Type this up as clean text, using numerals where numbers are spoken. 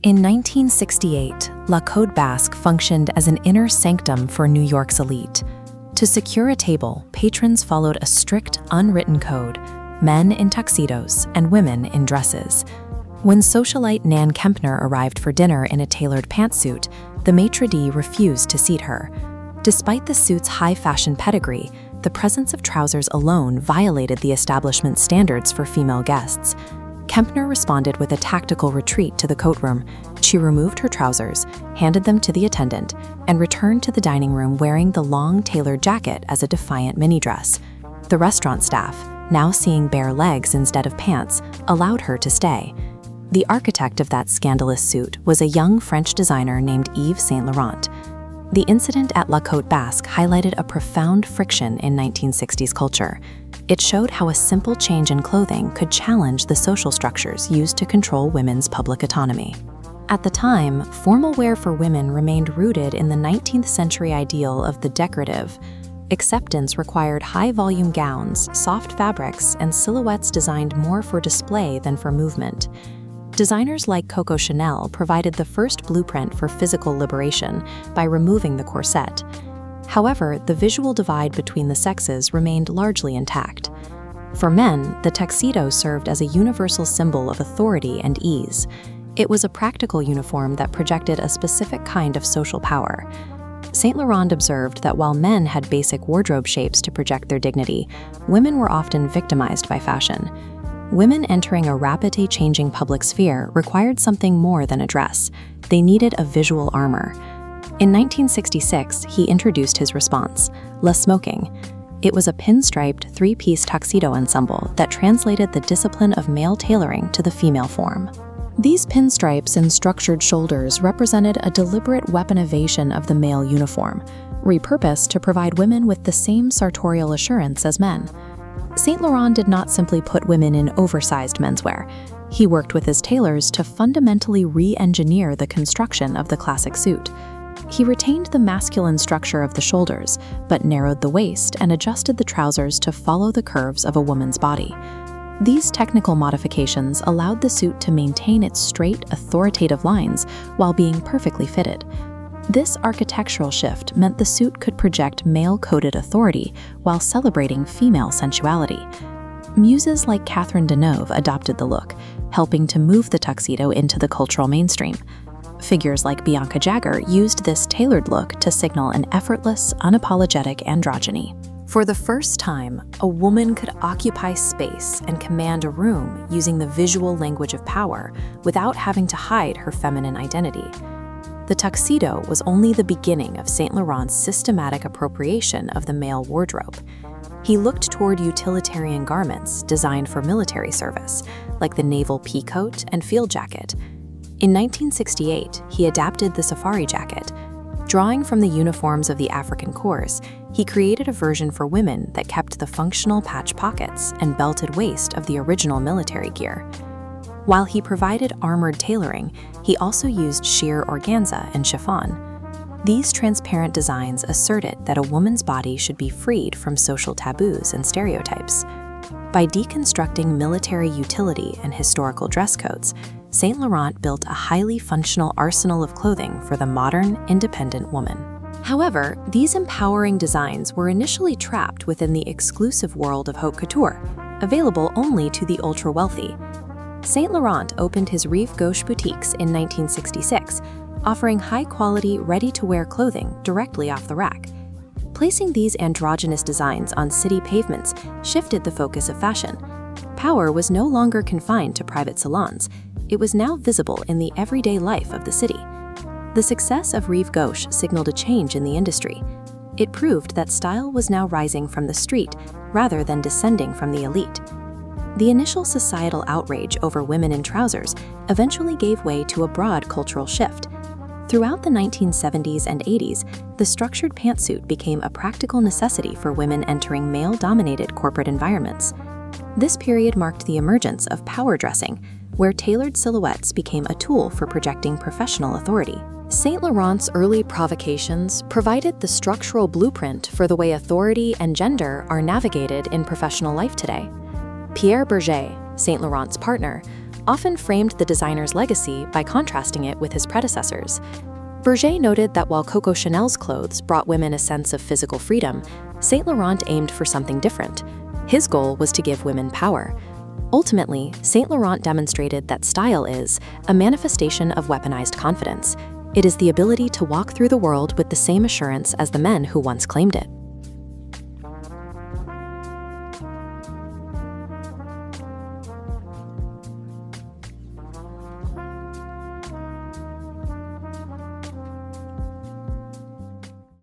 In 1968, La Côte Basque functioned as an inner sanctum for New York's elite. To secure a table, patrons followed a strict, unwritten code, men in tuxedos and women in dresses. When socialite Nan Kempner arrived for dinner in a tailored pantsuit, the maitre d' refused to seat her. Despite the suit's high fashion pedigree, the presence of trousers alone violated the establishment's standards for female guests. Kempner responded with a tactical retreat to the coat room. She removed her trousers, handed them to the attendant, and returned to the dining room wearing the long tailored jacket as a defiant mini-dress. The restaurant staff, now seeing bare legs instead of pants, allowed her to stay. The architect of that scandalous suit was a young French designer named Yves Saint Laurent. The incident at La Côte Basque highlighted a profound friction in 1960s culture. It showed how a simple change in clothing could challenge the social structures used to control women's public autonomy. At the time, formal wear for women remained rooted in the 19th century ideal of the decorative. Acceptance required high-volume gowns, soft fabrics, and silhouettes designed more for display than for movement. Designers like Coco Chanel provided the first blueprint for physical liberation by removing the corset. However, the visual divide between the sexes remained largely intact. For men, the tuxedo served as a universal symbol of authority and ease. It was a practical uniform that projected a specific kind of social power. Saint Laurent observed that while men had basic wardrobe shapes to project their dignity, women were often victimized by fashion. Women entering a rapidly changing public sphere required something more than a dress. They needed a visual armor. In 1966, he introduced his response, Le Smoking. It was a pinstriped, three-piece tuxedo ensemble that translated the discipline of male tailoring to the female form. These pinstripes and structured shoulders represented a deliberate weaponization of the male uniform, repurposed to provide women with the same sartorial assurance as men. Saint Laurent did not simply put women in oversized menswear. He worked with his tailors to fundamentally re-engineer the construction of the classic suit. He retained the masculine structure of the shoulders, but narrowed the waist and adjusted the trousers to follow the curves of a woman's body. These technical modifications allowed the suit to maintain its straight, authoritative lines while being perfectly fitted. This architectural shift meant the suit could project male-coded authority while celebrating female sensuality. Muses like Catherine Deneuve adopted the look, helping to move the tuxedo into the cultural mainstream. Figures like Bianca Jagger used this tailored look to signal an effortless, unapologetic androgyny. For the first time, a woman could occupy space and command a room using the visual language of power without having to hide her feminine identity. The tuxedo was only the beginning of Saint Laurent's systematic appropriation of the male wardrobe. He looked toward utilitarian garments designed for military service, like the naval pea coat and field jacket. In 1968, he adapted the safari jacket. Drawing from the uniforms of the African Corps, he created a version for women that kept the functional patch pockets and belted waist of the original military gear. While he provided armored tailoring, he also used sheer organza and chiffon. These transparent designs asserted that a woman's body should be freed from social taboos and stereotypes. By deconstructing military utility and historical dress codes, Saint Laurent built a highly functional arsenal of clothing for the modern, independent woman. However, these empowering designs were initially trapped within the exclusive world of haute couture, available only to the ultra-wealthy. Saint Laurent opened his Rive Gauche boutiques in 1966, offering high-quality, ready-to-wear clothing directly off the rack. Placing these androgynous designs on city pavements shifted the focus of fashion. Power was no longer confined to private salons. It was now visible in the everyday life of the city. The success of Rive Gauche signaled a change in the industry. It proved that style was now rising from the street rather than descending from the elite. The initial societal outrage over women in trousers eventually gave way to a broad cultural shift. Throughout the 1970s and 80s, the structured pantsuit became a practical necessity for women entering male-dominated corporate environments. This period marked the emergence of power dressing, where tailored silhouettes became a tool for projecting professional authority. Saint Laurent's early provocations provided the structural blueprint for the way authority and gender are navigated in professional life today. Pierre Berger, Saint Laurent's partner, often framed the designer's legacy by contrasting it with his predecessors. Berger noted that while Coco Chanel's clothes brought women a sense of physical freedom, Saint Laurent aimed for something different. His goal was to give women power. Ultimately, Saint Laurent demonstrated that style is a manifestation of weaponized confidence. It is the ability to walk through the world with the same assurance as the men who once claimed it.